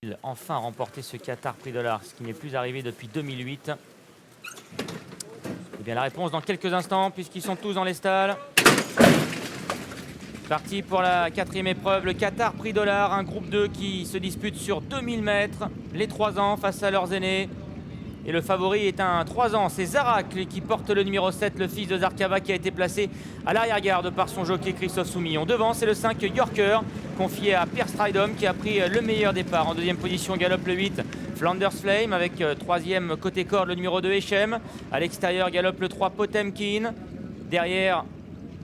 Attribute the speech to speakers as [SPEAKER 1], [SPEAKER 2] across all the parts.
[SPEAKER 1] va-t-il enfin remporter ce Qatar Prix de l'Art, ce qui n'est plus arrivé depuis 2008? Eh bien, la réponse dans quelques instants, puisqu'ils sont tous dans les stalles. Parti pour la quatrième épreuve, le Qatar Prix de l'Art, un groupe 2 qui se dispute sur 2000 mètres, les 3 ans face à leurs aînés. Et le favori est un 3 ans, c'est Zarak qui porte le numéro 7, le fils de Zarkava, qui a été placé à l'arrière-garde par son jockey Christophe Soumillon. Devant, c'est le 5 Yorker, confié à Pierre Strydom, qui a pris le meilleur départ. En deuxième position, galope le 8 Flanders Flame, avec troisième côté corde le numéro 2 Echem. À l'extérieur, galope le 3 Potemkin. Derrière,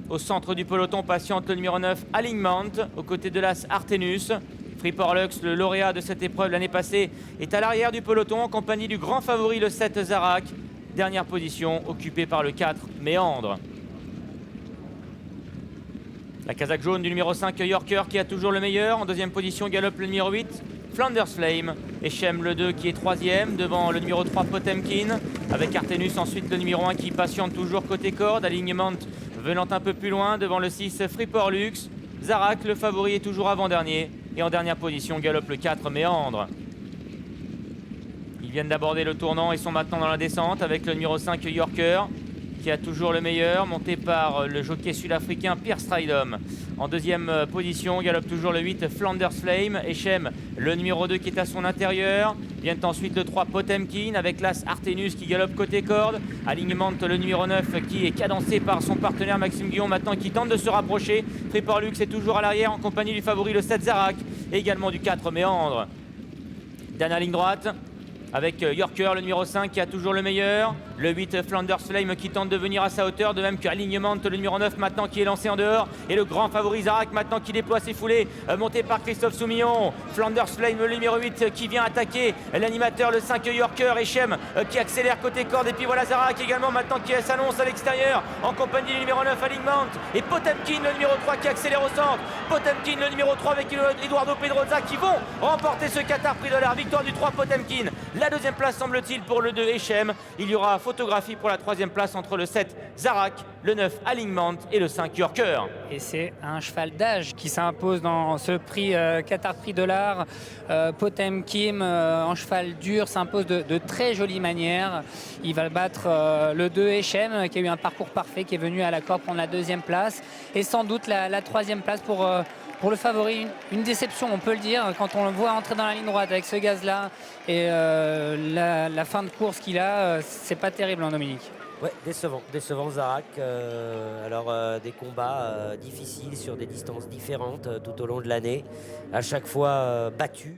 [SPEAKER 1] au centre du peloton, patiente le numéro 9 Alignement, aux côtés de l'As Artenus. Freeport Lux, le lauréat de cette épreuve l'année passée, est à l'arrière du peloton en compagnie du grand favori, le 7 Zarak. Dernière position occupée par le 4 Méandre. La casaque jaune du numéro 5 Yorker qui a toujours le meilleur. En deuxième position, galope le numéro 8 Flanders Flame. Echem le 2 qui est troisième devant le numéro 3 Potemkin. Avec Artenus ensuite le numéro 1 qui patiente toujours côté corde. Alignement venant un peu plus loin devant le 6 Freeport Lux. Zarak, le favori, est toujours avant-dernier. Et en dernière position, galope le 4 Méandre. Ils viennent d'aborder le tournant et sont maintenant dans la descente avec le numéro 5 Yorker qui a toujours le meilleur, monté par le jockey sud-africain Pierre Strydom. En deuxième position, galope toujours le 8 Flanders Flame. Echem, le numéro 2 qui est à son intérieur. Vient ensuite le 3 Potemkin avec l'As Artenus qui galope côté corde. Alignement le numéro 9 qui est cadencé par son partenaire Maxime Guillon maintenant qui tente de se rapprocher. Freeport Lux est toujours à l'arrière en compagnie du favori le 7 Zarak et également du 4 Méandre. Dernière ligne droite avec Yorker, le numéro 5 qui a toujours le meilleur. Le 8 Flanders Flame qui tente de venir à sa hauteur, de même que Alignement, le numéro 9 maintenant qui est lancé en dehors. Et le grand favori Zarak maintenant qui déploie ses foulées, monté par Christophe Soumillon. Flanders Flame, le numéro 8 qui vient attaquer l'animateur, le 5 Yorker. Echem qui accélère côté corde. Et puis voilà Zarak également maintenant qui s'annonce à l'extérieur en compagnie du numéro 9 Alignement. Et Potemkin, le numéro 3 qui accélère au centre. Potemkin, le numéro 3 avec Eduardo Pedroza qui vont remporter ce Qatar Prix de l'Art. Victoire du 3 Potemkin. La deuxième place semble-t-il pour le 2 Echem. Il y aura photographie pour la troisième place entre le 7 Zarak, le 9 Alignement et le 5 Yorker.
[SPEAKER 2] Et c'est un cheval d'âge qui s'impose dans ce prix Qatar Prix de l'Art. Potemkin, en cheval dur, s'impose de très jolie manière. Il va battre le 2 Echem qui a eu un parcours parfait, qui est venu à la corde prendre la deuxième place. Et sans doute la troisième place pour le favori. Une déception, on peut le dire, quand on le voit entrer dans la ligne droite avec ce gaz-là et la fin de course qu'il a, c'est pas terrible, hein, Dominique.
[SPEAKER 3] Ouais, décevant Zarak. Des combats difficiles sur des distances différentes tout au long de l'année, à chaque fois battus.